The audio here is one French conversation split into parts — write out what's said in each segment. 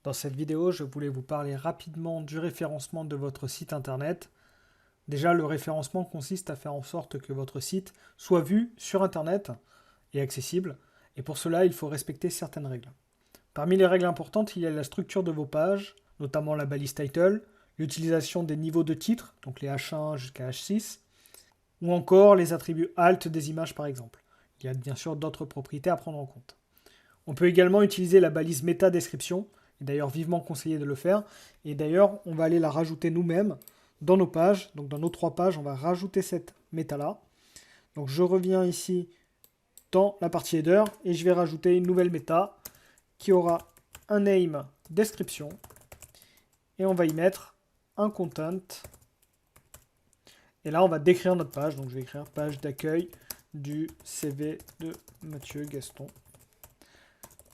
Dans cette vidéo, je voulais vous parler rapidement du référencement de votre site internet. Déjà, le référencement consiste à faire en sorte que votre site soit vu sur internet et accessible. Et pour cela, il faut respecter certaines règles. Parmi les règles importantes, il y a la structure de vos pages, notamment la balise title, l'utilisation des niveaux de titres, donc les H1 jusqu'à H6, ou encore les attributs alt des images par exemple. Il y a bien sûr d'autres propriétés à prendre en compte. On peut également utiliser la balise méta description, et d'ailleurs vivement conseillé de le faire, et d'ailleurs on va aller la rajouter nous-mêmes dans nos pages, donc dans nos 3 pages, on va rajouter cette méta là. Donc je reviens ici dans la partie header, et je vais rajouter une nouvelle méta qui aura un name description, et on va y mettre un content, et là on va décrire notre page, donc je vais écrire page d'accueil du CV de Mathieu Gaston.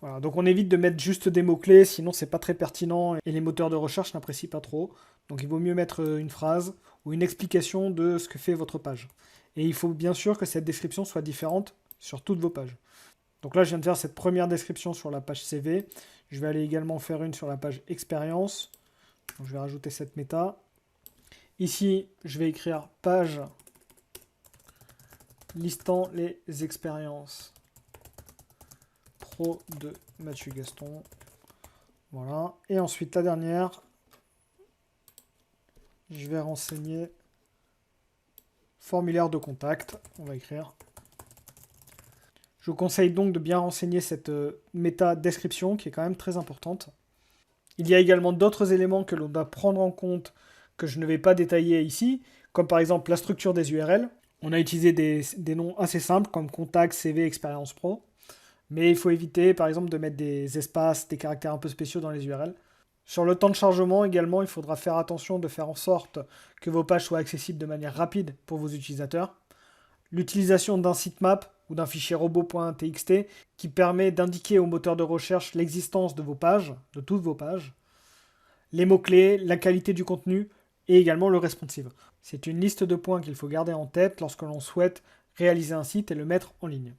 Voilà, donc on évite de mettre juste des mots-clés, sinon c'est pas très pertinent et les moteurs de recherche n'apprécient pas trop. Donc il vaut mieux mettre une phrase ou une explication de ce que fait votre page. Et il faut bien sûr que cette description soit différente sur toutes vos pages. Donc là je viens de faire cette première description sur la page CV. Je vais aller également faire une sur la page expérience. Donc je vais rajouter cette méta. Ici je vais écrire page listant les expériences de Mathieu Gaston. Voilà. Et ensuite, la dernière, je vais renseigner formulaire de contact. On va écrire. Je vous conseille donc de bien renseigner cette méta description qui est quand même très importante. Il y a également d'autres éléments que l'on doit prendre en compte que je ne vais pas détailler ici, comme par exemple la structure des URL. On a utilisé des noms assez simples comme contact, CV, expérience pro. Mais il faut éviter, par exemple, de mettre des espaces, des caractères un peu spéciaux dans les URL. Sur le temps de chargement également, il faudra faire attention de faire en sorte que vos pages soient accessibles de manière rapide pour vos utilisateurs. L'utilisation d'un sitemap ou d'un fichier robot.txt qui permet d'indiquer au moteur de recherche l'existence de vos pages, de toutes vos pages. Les mots-clés, la qualité du contenu et également le responsive. C'est une liste de points qu'il faut garder en tête lorsque l'on souhaite réaliser un site et le mettre en ligne.